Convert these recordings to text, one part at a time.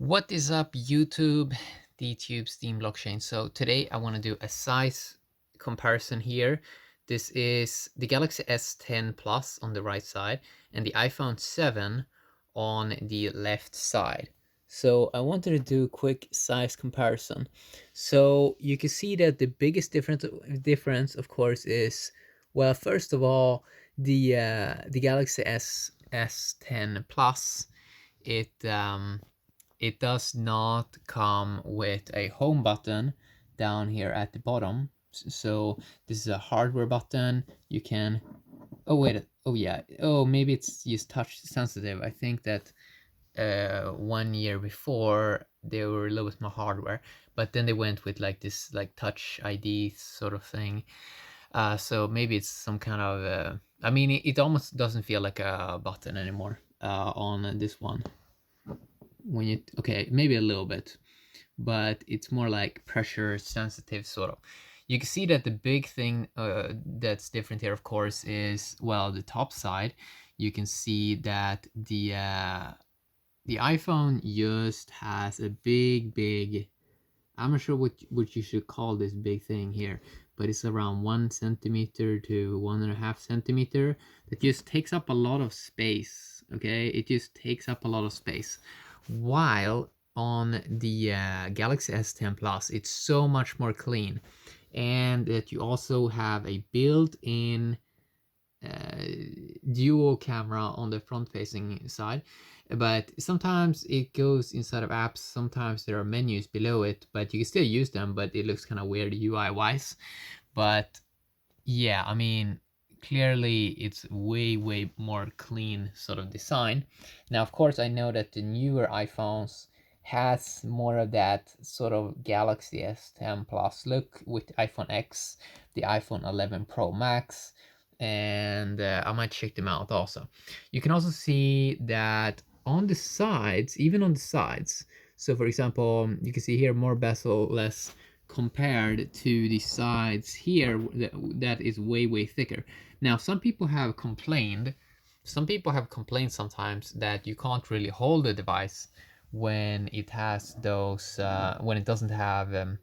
What is up, YouTube, DTube, Steam Blockchain? So today I want to do a size comparison here. This is the Galaxy S10 Plus on the right side and the iPhone 7 on the left side. So I wanted to do a quick size comparison. So you can see that the biggest difference of course is, well, first of all, the Galaxy S10 Plus, it does not come with a home button down here at the bottom. So this is a hardware button. You can, oh wait, oh yeah, oh maybe it's just touch sensitive. I think that 1 year before they were a little bit more hardware, but then they went with like this like touch ID sort of thing. So maybe it's some kind of I mean, it almost doesn't feel like a button anymore on this one. When you, okay, maybe a little bit, but it's more like pressure sensitive sort of. You can see that the big thing that's different here, of course, is, well, the top side. You can see that the iPhone just has a big, I'm not sure what you should call this big thing here, but it's around 1 centimeter to 1.5 centimeter. That just takes up a lot of space. Okay, it just takes up a lot of space, while on the Galaxy S10 Plus it's so much more clean, and that you also have a built-in dual camera on the front-facing side. But sometimes it goes inside of apps, sometimes there are menus below it, but you can still use them, but it looks kind of weird UI wise. But yeah, I mean, clearly it's way more clean sort of design. Now, of course, I know that the newer iPhones has more of that sort of Galaxy S10 Plus look with iPhone X, the iPhone 11 Pro Max, and I might check them out also. You can also see that on the sides, even on the sides, so for example, you can see here more bezel, less, compared to the sides here that is way thicker. Now, some people have complained sometimes that you can't really hold the device when it has those when it doesn't have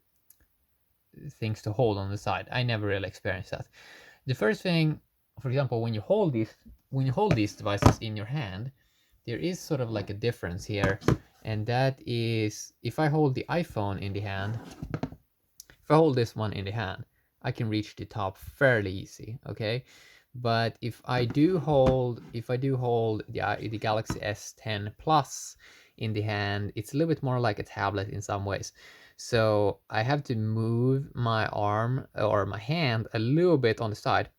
things to hold on the side. I never really experienced that. The first thing, for example, when you hold these devices in your hand, there is sort of like a difference here, and that is, if I hold the iPhone in the hand, if I hold this one in the hand, I can reach the top fairly easy, okay? But if I do hold the Galaxy S10 Plus in the hand, it's a little bit more like a tablet in some ways. So I have to move my arm or my hand a little bit on the side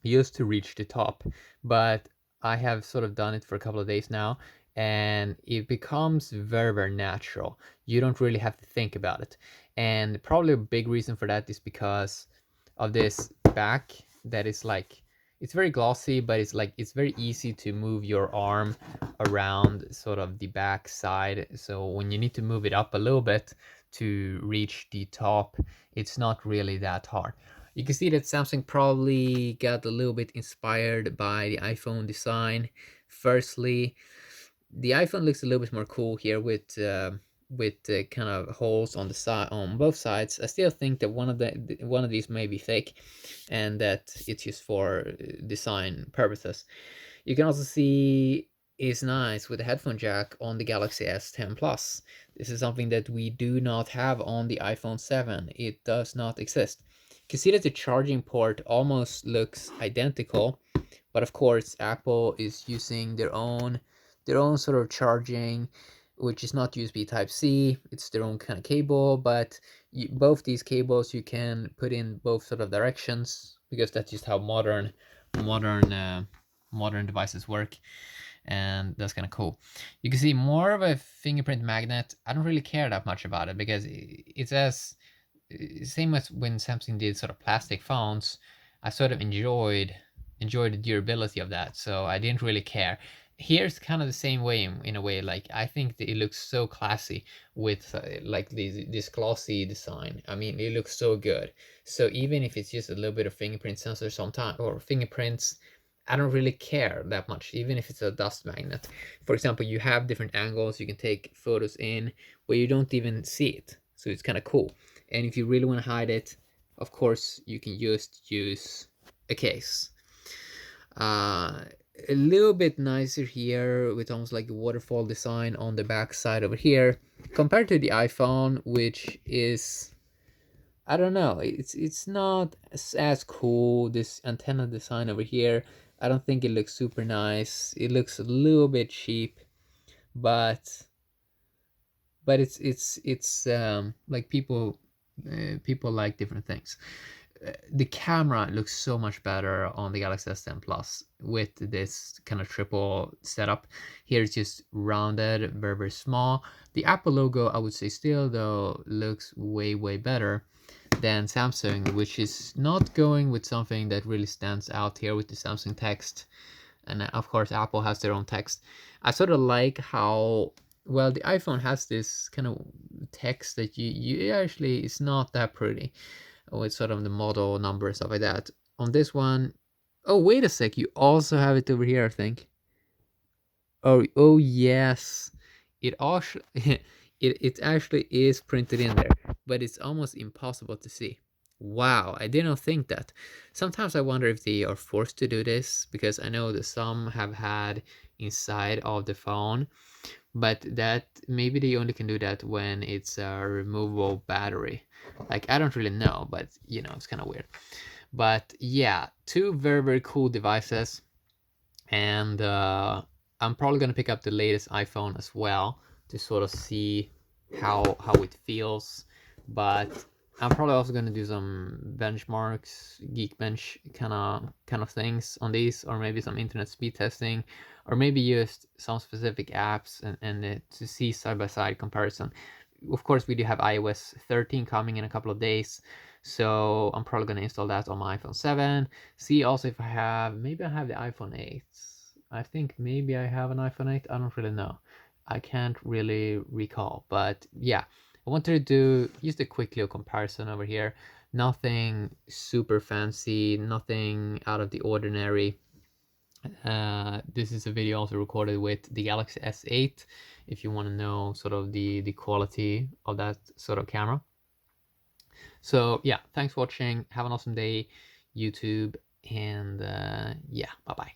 just to reach the top. But I have sort of done it for a couple of days now, and it becomes very natural. You don't really have to think about it. And probably a big reason for that is because of this back that is like, it's very glossy, but it's like, it's very easy to move your arm around sort of the back side. So when you need to move it up a little bit to reach the top, it's not really that hard. You can see that Samsung probably got a little bit inspired by the iPhone design. Firstly, the iPhone looks a little bit more cool here with kind of holes on the side, on both sides. I still think that one of these may be fake, and that it's used for design purposes. You can also see it's nice with the headphone jack on the Galaxy S10 Plus. This is something that we do not have on the iPhone 7. It does not exist. You can see that the charging port almost looks identical, but of course Apple is using their own sort of charging, which is not USB Type C. It's their own kind of cable, but both these cables you can put in both sort of directions, because that's just how modern devices work, and that's kind of cool. You can see more of a fingerprint magnet. I don't really care that much about it because it's as same as when Samsung did sort of plastic phones. I sort of enjoyed the durability of that, so I didn't really care. Here's kind of the same way in a way. Like, I think that it looks so classy with like this glossy design. I mean, it looks so good. So even if it's just a little bit of fingerprint sensor sometime, or fingerprints, I don't really care that much, even if it's a dust magnet. For example, you have different angles you can take photos in where you don't even see it. So it's kind of cool. And if you really want to hide it, of course, you can just use a case. A little bit nicer here with almost like the waterfall design on the back side over here compared to the iPhone, which is, I don't know, it's not as cool. This antenna design over here, I don't think it looks super nice. It looks a little bit cheap, but it's like people like different things. The camera looks so much better on the Galaxy S10 Plus with this kind of triple setup. Here it's just rounded, very, very small. The Apple logo, I would say still though, looks way better than Samsung, which is not going with something that really stands out here with the Samsung text. And of course, Apple has their own text. I sort of like how, well, the iPhone has this kind of text that you actually, it's not that pretty with sort of the model number and stuff like that. On this one, oh wait a sec, you also have it over here, I think. Oh yes, it actually it actually is printed in there, but it's almost impossible to see. Wow, I did not think that. Sometimes I wonder if they are forced to do this, because I know that some have had inside of the phone, but that maybe they only can do that when it's a removable battery. Like, I don't really know, but you know, it's kind of weird. But yeah, two very cool devices. And I'm probably gonna pick up the latest iPhone as well to sort of see how it feels. But I'm probably also gonna do some benchmarks, Geekbench kind of things on these, or maybe some internet speed testing, or maybe just some specific apps and to see side by side comparison. Of course, we do have iOS 13 coming in a couple of days, so I'm probably gonna install that on my iPhone 7. See also if maybe I have the iPhone 8. I think maybe I have an iPhone 8. I don't really know. I can't really recall, but yeah, I wanted to do just a quick little comparison over here. Nothing super fancy, nothing out of the ordinary. This is a video also recorded with the Galaxy S8, if you want to know sort of the quality of that sort of camera. So yeah, thanks for watching. Have an awesome day, YouTube, and yeah, bye bye.